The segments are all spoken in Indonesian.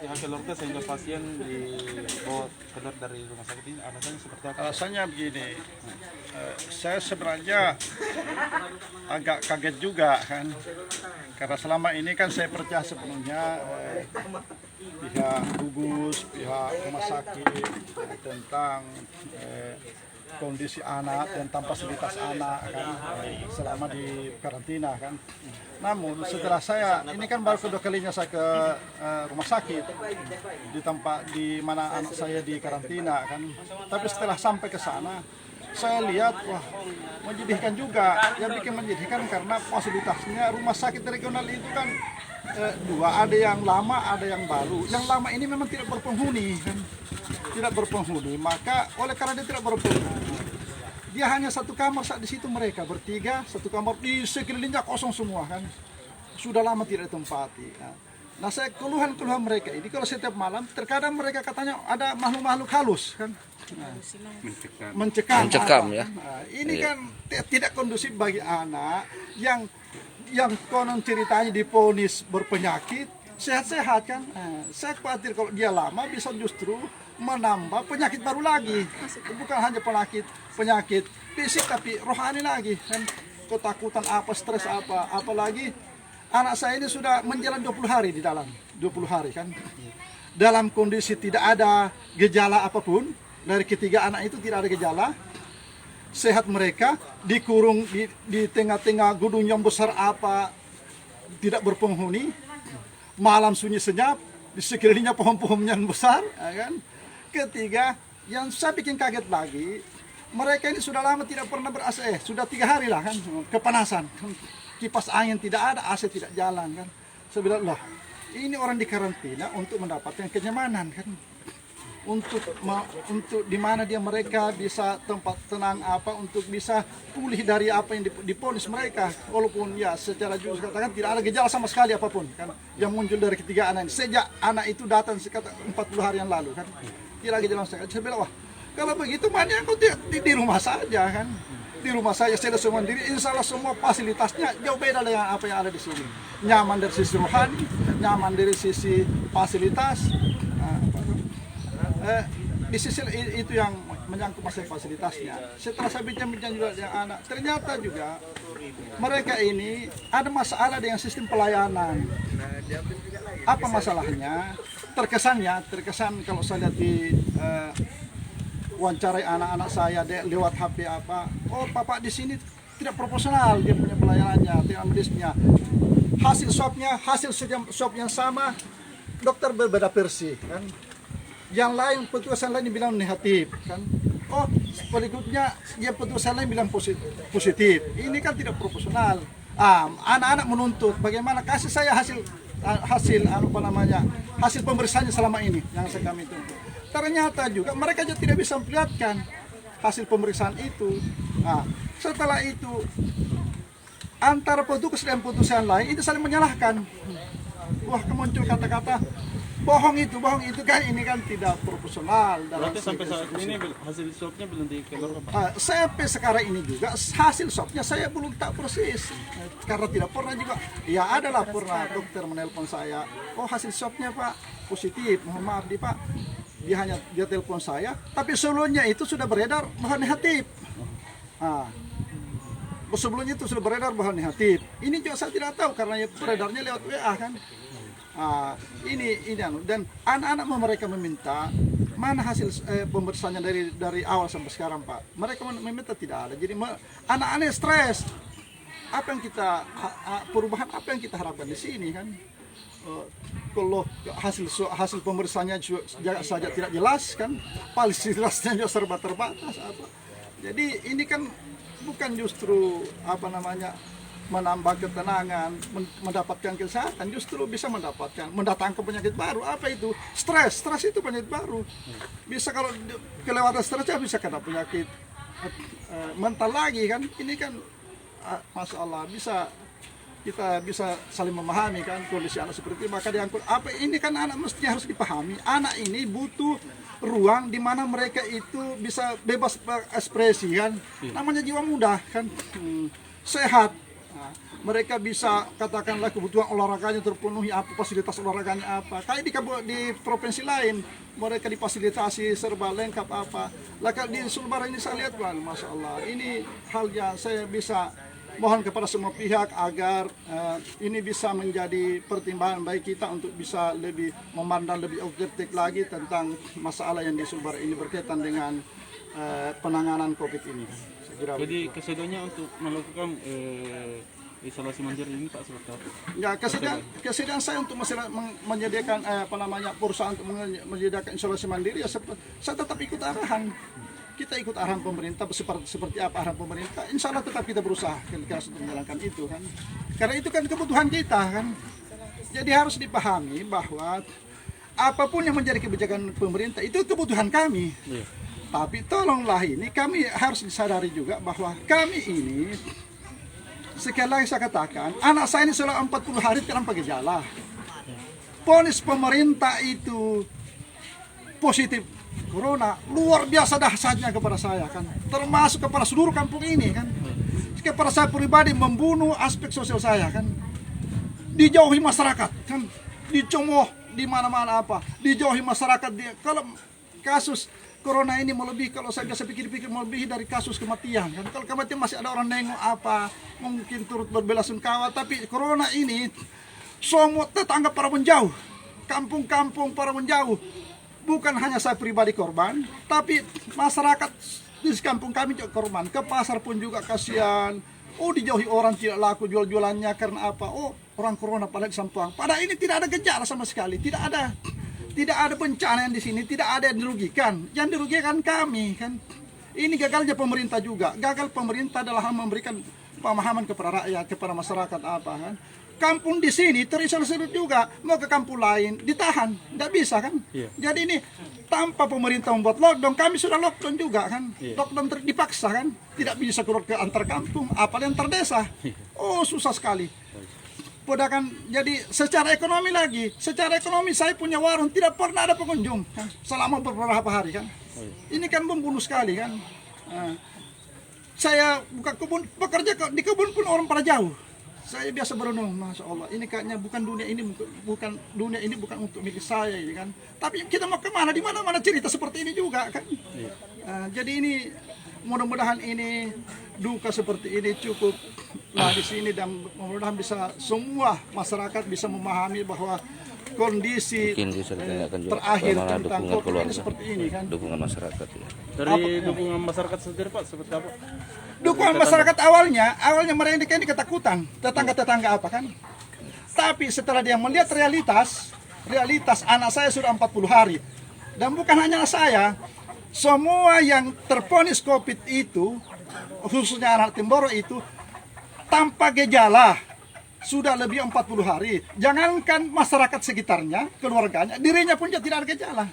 Yang keluarga sehingga pasien dibawa keluar dari rumah sakit ini alasannya seperti apa? Alasannya begini, saya sebenarnya agak kaget juga kan, karena selama ini kan saya percaya sepenuhnya pihak gugus, pihak rumah sakit tentang kondisi anak dan fasilitas anak kan selama di karantina kan. Namun setelah saya ini kan baru kedua kalinya saya ke rumah sakit di tempat di mana anak saya di karantina kan. Tapi setelah sampai ke sana saya lihat wah menyedihkan juga. Yang bikin menyedihkan karena fasilitasnya rumah sakit regional itu kan dua, ada yang lama ada yang baru. Yang lama ini memang tidak berpenghuni kan. Tidak berpenghuni, maka oleh karena dia tidak berpenghuni, dia hanya satu kamar saat di situ mereka bertiga, satu kamar di sekelilingnya kosong semua kan, sudah lama tidak ditempati. Nah saya keluhan mereka ini kalau setiap malam terkadang mereka katanya ada makhluk halus kan, mencekam ya. Nah, ini kan tidak kondusif bagi anak yang konon ceritanya diponis berpenyakit sehat-sehat kan. Saya khawatir kalau dia lama bisa justru menambah penyakit baru lagi, bukan hanya penyakit fisik tapi rohani lagi kan, ketakutan apa, stres apa, apalagi anak saya ini sudah menjalani 20 hari di dalam 20 hari kan, dalam kondisi tidak ada gejala apapun. Dari ketiga anak itu tidak ada gejala, sehat mereka, dikurung di tengah-tengah gunung yang besar apa, tidak berpenghuni, malam sunyi senyap, di sekelilingnya pohon-pohon yang besar ya kan. Ketiga, yang saya bikin kaget lagi, mereka ini sudah lama tidak pernah ber-AC, sudah 3 hari lah kan, kepanasan, kipas angin tidak ada, AC tidak jalan kan. Saya bilang, loh ini orang di karantina untuk mendapatkan kenyamanan kan, untuk di mana mereka bisa tempat tenang apa, untuk bisa pulih dari apa yang diponis mereka, walaupun ya secara jujur katakan tidak ada gejala sama sekali apapun kan yang muncul dari ketiga anak ini sejak anak itu datang sekitar 40 hari yang lalu kan, tidak ada gejala sama sekali. Saya bilang, wah kalau begitu mana aku di rumah saja kan, di rumah saya semua sendiri, insya Allah semua fasilitasnya jauh beda dengan apa yang ada di sini, nyaman dari sisi rohani, nyaman dari sisi fasilitas. Di sisi itu yang menyangkut masalah fasilitasnya. Setelah saya bincang-bincang juga dengan anak, ternyata juga mereka ini ada masalah dengan sistem pelayanan. Apa masalahnya? Terkesan kalau saya lihat di wawancarai anak-anak saya lewat HP apa, oh papa di sini tidak proporsional dia punya pelayanannya, tidak medisnya. Hasil swabnya sama, dokter berbeda versi kan. Yang lain petugas lain bilang negatif kan. Oh berikutnya yang petugas lain bilang positif. Ini kan tidak proporsional. Anak-anak menuntut bagaimana kasih saya hasil pemeriksaannya selama ini yang kami tuntut. Ternyata juga mereka juga tidak bisa memperlihatkan hasil pemeriksaan itu. Setelah itu antara petugas dan petugas lain itu saling menyalahkan. Wah muncul kata-kata bohong itu kan, ini kan tidak proporsional. Berarti sampai saat ini hasil swabnya belum dikeluarkan Pak? Sampai sekarang ini juga hasil swabnya saya belum tak persis karena tidak pernah juga. Ya adalah pernah dokter menelpon saya, oh hasil swabnya Pak positif, mohon maaf Pak, dia telepon saya, tapi sebelumnya itu sudah beredar bahwa negatif. Sebelumnya itu sudah beredar bahwa negatif. Ini juga saya tidak tahu karena beredarnya lewat WA kan. Ini dan anak-anak mereka meminta mana hasil pemeriksaannya dari awal sampai sekarang Pak. Mereka meminta tidak ada. Jadi anak-anak stres. Apa yang kita perubahan apa yang kita harapkan di sini kan? Kalau hasil pemeriksaannya saja tidak jelas kan, fasilitasnya juga serba terbatas apa. Jadi ini kan bukan justru menambah ketenangan, mendapatkan kesehatan, justru bisa mendatangkan penyakit baru. Apa itu? Stres itu penyakit baru. Bisa kalau kelewatan stresnya bisa kena penyakit mental lagi kan. Ini kan masalah kita bisa saling memahami kan kondisi anak seperti itu, maka diangkut apa ini kan anak mestinya harus dipahami. Anak ini butuh ruang di mana mereka itu bisa bebas berekspresi kan. Namanya jiwa muda kan, sehat. mereka bisa katakanlah kebutuhan olahraganya terpenuhi, apa fasilitas olahraganya apa. Kayak di provinsi lain mereka difasilitasi serba lengkap apa. Lah di Sulbar ini saya lihat, wah, masya Allah, ini hal yang saya bisa mohon kepada semua pihak agar ini bisa menjadi pertimbangan bagi kita untuk bisa lebih memandang lebih objektif lagi tentang masalah yang di Sulbar ini berkaitan dengan penanganan COVID ini. Jadi kesediaannya untuk melakukan isolasi mandiri ini Pak seperti apa? Ya, kesediaan saya untuk menyediakan perusahaan untuk menyediakan isolasi mandiri ya saya tetap ikut arahan. Kita ikut arahan pemerintah seperti apa arahan pemerintah. Insya Allah tetap kita berusaha untuk menjalankan itu kan. Karena itu kan kebutuhan kita kan. Jadi harus dipahami bahwa apapun yang menjadi kebijakan pemerintah itu kebutuhan kami. Iya. Tapi tolonglah ini kami harus disadari juga bahwa kami ini sekali lagi saya katakan, anak saya ini selama 40 hari tanpa gejala. Vonis pemerintah itu positif corona, luar biasa dahsyatnya kepada saya kan. Termasuk kepada seluruh kampung ini kan. Kepada saya pribadi membunuh aspek sosial saya kan. Dijauhi masyarakat kan. Dicemooh di mana-mana apa. Dijauhi masyarakat kalau kasus corona ini melebihi, kalau saya biasa pikir-pikir melebihi dari kasus kematian kan. Kalau kematian masih ada orang nengok apa, mungkin turut berbelasungkawa, tapi corona ini semua tetangga para menjauh, kampung-kampung para menjauh. Bukan hanya saya pribadi korban, tapi masyarakat di kampung kami juga korban. Ke pasar pun juga kasihan. Oh, dijauhi orang, tidak laku jual-jualannya karena apa? Oh, orang corona pada di Sampang. Padahal ini tidak ada gejala sama sekali, tidak ada bencana yang di sini, tidak ada yang dirugikan. Yang dirugikan kami kan. Ini gagalnya pemerintah juga. Gagal pemerintah dalam memberikan pemahaman kepada rakyat, kepada masyarakat apa kan. Kampung di sini terisolasi juga, mau ke kampung lain ditahan, tidak bisa kan. Yeah. Jadi ini tanpa pemerintah membuat lockdown, kami sudah lockdown juga kan. Yeah. Lockdown dipaksa kan, tidak bisa keluar ke antar kampung, apalagi antar desa. Oh, susah sekali. Padahal jadi secara ekonomi saya punya warung tidak pernah ada pengunjung kan? Selama beberapa hari kan. Ini kan membunuh sekali kan. Saya buka kebun, bekerja di kebun pun orang pada jauh. Saya biasa berenung, masya Allah, ini kayaknya bukan dunia ini bukan untuk milik saya ini kan. Tapi kita mau kemana, di mana-mana cerita seperti ini juga kan. Jadi ini mudah-mudahan ini duka seperti ini cukup lah di sini, dan mudah-mudahan bisa semua masyarakat bisa memahami bahwa kondisi terakhir tentang COVID ini seperti ini kan. Dukungan masyarakat ya. Dari dukungan masyarakat sendiri Pak seperti apa? Dukungan masyarakat awalnya mereka ini ketakutan, tetangga-tetangga apa kan. Tapi setelah dia melihat realitas anak saya sudah 40 hari. Dan bukan hanya saya, semua yang terponis COVID itu, khususnya anak Timboro itu, tanpa gejala, sudah lebih 40 hari. Jangankan masyarakat sekitarnya, keluarganya, dirinya pun tidak ada gejala.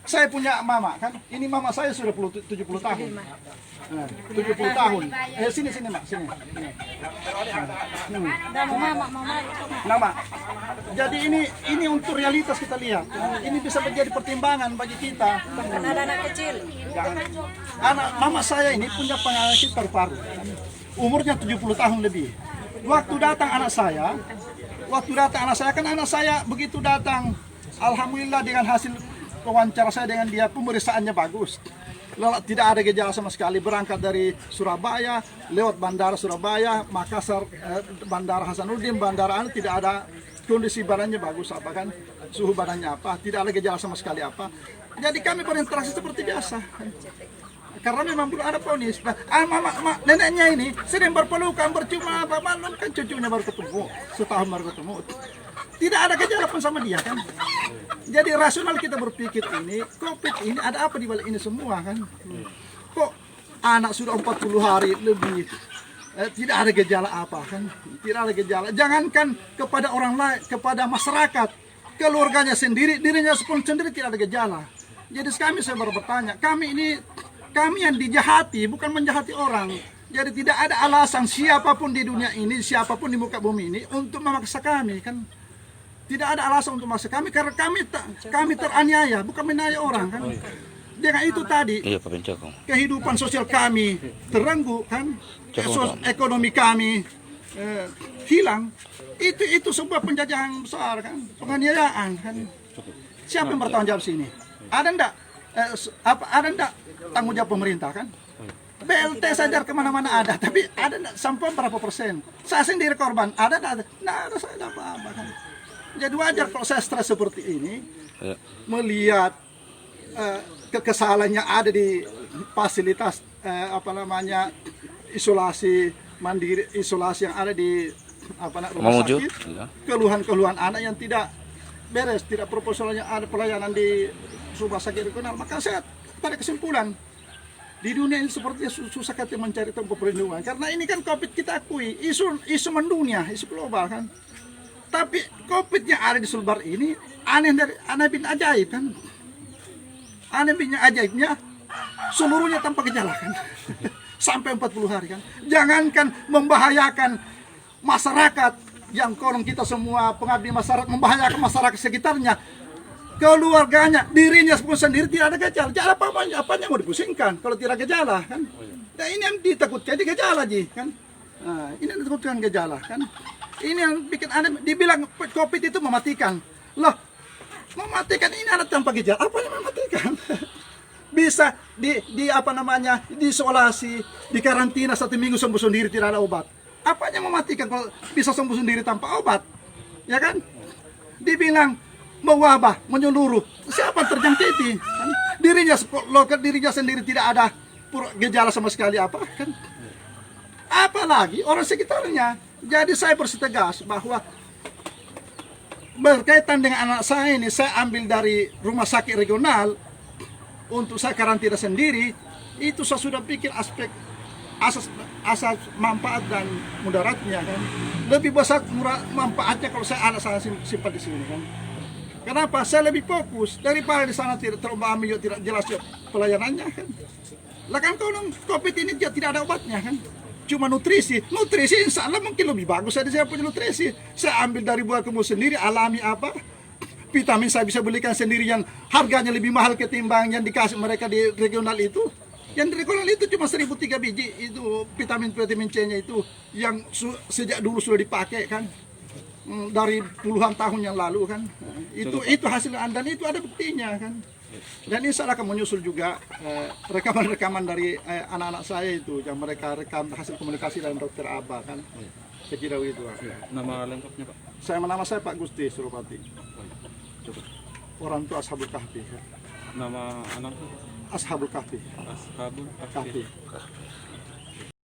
Saya punya mama kan, ini mama saya sudah 70 tahun. 70 tahun. Sini Mak, sini. Nama. Jadi ini untuk realitas kita lihat. Ini bisa menjadi pertimbangan bagi kita. Ada anak kecil. Anak mama saya ini punya penyakit paru-paru. Umurnya 70 tahun lebih. Waktu datang anak saya kan anak saya begitu datang, alhamdulillah dengan hasil wawancara saya dengan dia, pemeriksaannya bagus. Tidak ada gejala sama sekali, berangkat dari Surabaya, lewat Bandara Surabaya, Makassar, Bandara Hasanuddin, Bandara Anu, tidak ada, kondisi badannya bagus apa kan, suhu badannya apa, tidak ada gejala sama sekali apa. Jadi kami berinteraksi seperti biasa. Karena memang belum ada vonis. Neneknya ini sering berpelukan, bercuma, malam kan cucunya baru ketemu, setahun baru ketemu. Tidak ada gejala pun sama dia kan. Jadi rasional kita berpikir ini, COVID ini ada apa di balik ini semua kan. Kok anak sudah 40 hari lebih tidak ada gejala apa kan. Tidak ada gejala. Jangankan kepada orang lain, kepada masyarakat, keluarganya sendiri, dirinya pun sendiri tidak ada gejala. Jadi saya baru bertanya, kami yang dijahati, bukan menjahati orang. Jadi tidak ada alasan siapapun di dunia ini, siapapun di muka bumi ini untuk memaksa kami kan. Tidak ada alasan untuk memaksa kami karena kami teraniaya, bukan menaniaya orang kan. Dengan itu tadi, kehidupan sosial kami terganggu kan, ekonomi kami hilang, itu sebuah penjajahan besar kan, penganiayaan kan. Siapa yang bertanggung jawab sini? Ada ndak ada ndak tanggung jawab pemerintah kan? BLT sadar kemana-mana ada, tapi ada ndak sampai berapa persen? Saya sendiri korban, ada ndak? Nah, ada saya apa-apa kan. Jadi wajar kalau saya stres seperti ini, melihat kesalahan yang ada di fasilitas isolasi mandiri, isolasi yang ada di rumah sakit, keluhan-keluhan anak yang tidak beres, tidak proporsionalnya ada pelayanan di rumah sakit regional. Maka saya tarik kesimpulan, di dunia ini sepertinya susah kita mencari tempat perlindungan, karena ini kan COVID kita akui isu mendunia, isu global kan. Tapi COVID yang ada di Sulbar ini aneh bin ajaib kan. Aneh bin ajaibnya seluruhnya tanpa gejala kan. Sampai 40 hari kan. Jangankan membahayakan masyarakat yang konon kita semua pengabdi masyarakat, membahayakan masyarakat sekitarnya, keluarganya, dirinya pun sendiri tidak ada gejala. Gejala apanya mau dipusingkan kalau tidak gejala kan. Nah, ini yang ditakutkan di gejala kan. Nah, ini yang ditakutkan gejala kan. Ini yang bikin aneh, dibilang COVID itu mematikan. Loh, mematikan ini anak tanpa gejala, apa yang mematikan? Bisa diisolasi, dikarantina 1 minggu sembuh sendiri tidak ada obat. Apa yang mematikan kalau bisa sembuh sendiri tanpa obat? Ya kan? Dibilang mewabah, menyeluruh, siapa terjangkiti? Kan? Dirinya sendiri tidak ada gejala sama sekali apa kan? Apalagi orang sekitarnya. Jadi saya bersitegas bahwa berkaitan dengan anak saya ini, saya ambil dari rumah sakit regional untuk saya karantina sendiri. Itu saya sudah pikir aspek asas manfaat dan mudaratnya kan. Lebih besar manfaatnya kalau anak saya simpan di sini kan. Kenapa? Saya lebih fokus daripada di sana tidak terombang-ambing, tidak jelas pelayanannya kan. Lah kan kalau COVID ini tidak ada obatnya kan. Cuma nutrisi insya Allah mungkin lebih bagus saya punya nutrisi. Saya ambil dari buah kebun sendiri, alami apa, vitamin saya bisa belikan sendiri yang harganya lebih mahal ketimbang yang dikasih mereka di regional itu. Yang di regional itu cuma 1.003 biji itu vitamin C-nya itu yang sejak dulu sudah dipakai kan, dari puluhan tahun yang lalu kan. Itu hasil dan itu ada buktinya kan. Dan insya Allah akan menyusul juga rekaman-rekaman dari anak-anak saya itu yang mereka rekam hasil komunikasi dengan Dokter Aba kan. Saya kira itu. Nama lengkapnya Pak? Nama saya Pak Gusti Suropati. Orang itu Ashabul Kahfi. Nama anak? Ashabul Kahfi. Ashabul Kahfi.